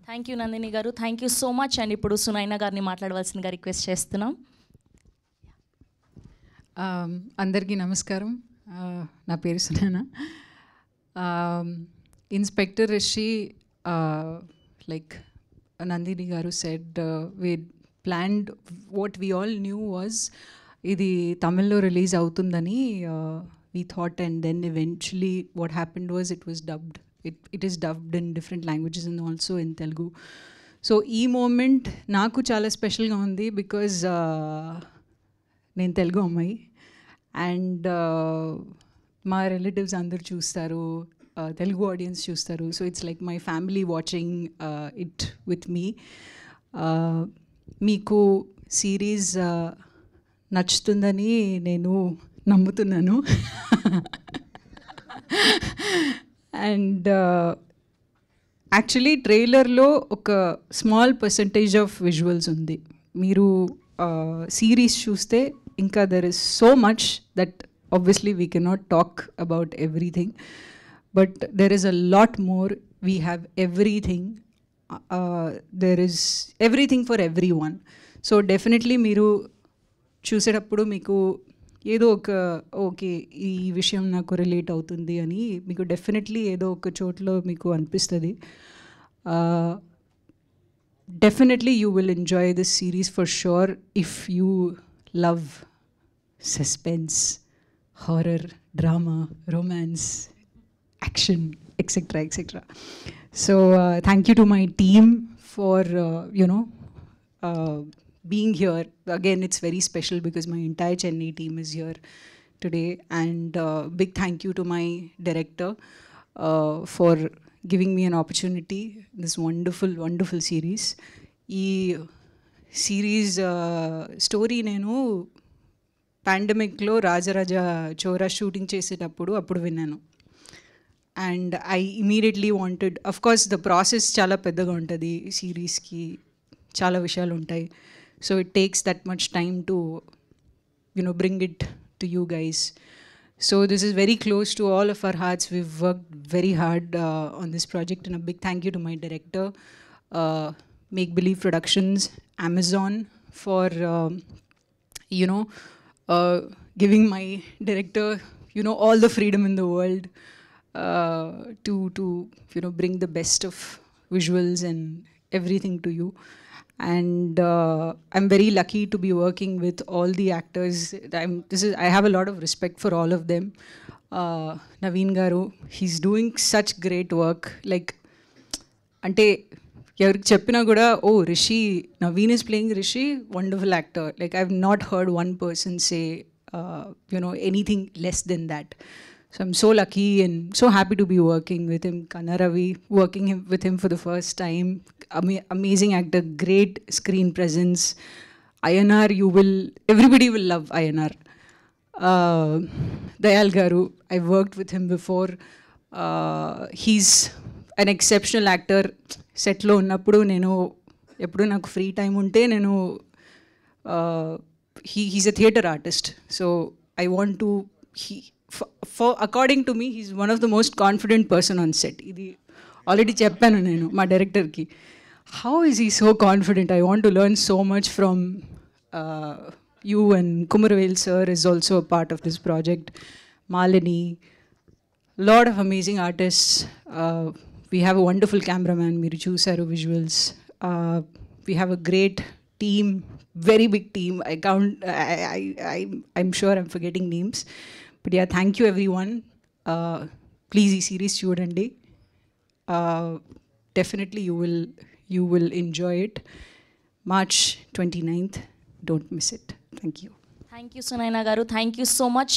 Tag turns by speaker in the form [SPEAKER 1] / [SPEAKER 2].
[SPEAKER 1] Thank you Nandini గారు, thank you so much. And ఇప్పుడు సునైనా గారిని మాట్లాడవలసిందిగా రిక్వెస్ట్ చేస్తున్నాం.
[SPEAKER 2] అందరికీ నమస్కారం. నా పేరు Sunaina. Inspector Rishi, like Nandini garu said, we planned, what we all knew was ఇది తమిళ్లో రిలీజ్ అవుతుందని we thought, and then eventually what happened was it was dubbed. It is dubbed in different languages and also in Telugu. So ఈ moment నాకు చాలా స్పెషల్గా ఉంది because నేను తెలుగు అమ్మాయి అండ్ మా రిలేటివ్స్ అందరు చూస్తారు, తెలుగు ఆడియన్స్ చూస్తారు. So it's like my family watching it with me. మీకు సిరీస్ నచ్చుతుందని నేను నమ్ముతున్నాను. అండ్ యాక్చువల్లీ ట్రైలర్లో ఒక స్మాల్ పర్సంటేజ్ ఆఫ్ విజువల్స్ ఉంది. మీరు సిరీస్ చూస్తే ఇంకా there is so much that obviously we cannot talk about everything, but there is a lot more. We have everything. There is everything for everyone. So definitely మీరు చూసేటప్పుడు మీకు ఏదో ఒక okay ఈ విషయం నాకు రిలేట్ అవుతుంది అని మీకు డెఫినెట్లీ ఏదో ఒక చోట్లో మీకు అనిపిస్తుంది. Definitely you will enjoy this series for sure if you love suspense, horror, drama, romance, action, etc. So thank you to my team for being here. Again, it's very special because my entire Chennai team is here today, and big thank you to my director for giving me an opportunity in this wonderful series. Ee series story nenu పాండమిక్లో Rajaraja Chora shooting చేసేటప్పుడు అప్పుడు విన్నాను. And I immediately wanted, of course the process చాలా పెద్దగా ఉంటుంది సిరీస్కి, చాలా విషయాలు ఉంటాయి. So it takes that much time to bring it to you guys. So this is very close to all of our hearts. We worked very hard on this project, and a big thank you to my director, make believe productions, Amazon for giving my director all the freedom in the world to bring the best of visuals and everything to you. And I'm very lucky to be working with all the actors. I have a lot of respect for all of them. Naveen garu, he's doing such great work. Like ante ఎవరికి చెప్పినా కూడా ఓ Rishi, Naveen is playing Rishi, wonderful actor. Like I have not heard one person say anything less than that. So I'm so lucky and so happy to be working with him. Kanaravi, working with him for the first time. Amazing actor, great screen presence. Ayanar, everybody will love Ayanar. Dayal garu, I've worked with him before. He's an exceptional actor. సెట్లో ఉన్నప్పుడు నేను ఎప్పుడు నాకు free time ఉంటే నేను he's a theatre artist. So I want to according to me he's one of the most confident person on set. ఇది already చెప్పాను నేను మా డైరెక్టర్కి. How is he so confident? I want to learn so much from you. And Kumaravel sir is also a part of this project. Malini, lot of amazing artists. We have a wonderful cameraman, Miru Chusaru visuals. We have a great team, very big team. I'm sure I'm forgetting names. But yeah, thank you everyone. Please, this series chudandi. Definitely you will enjoy it. March 29th. Don't miss it. Thank you.
[SPEAKER 1] Thank you, Sunaina garu. Thank you so much.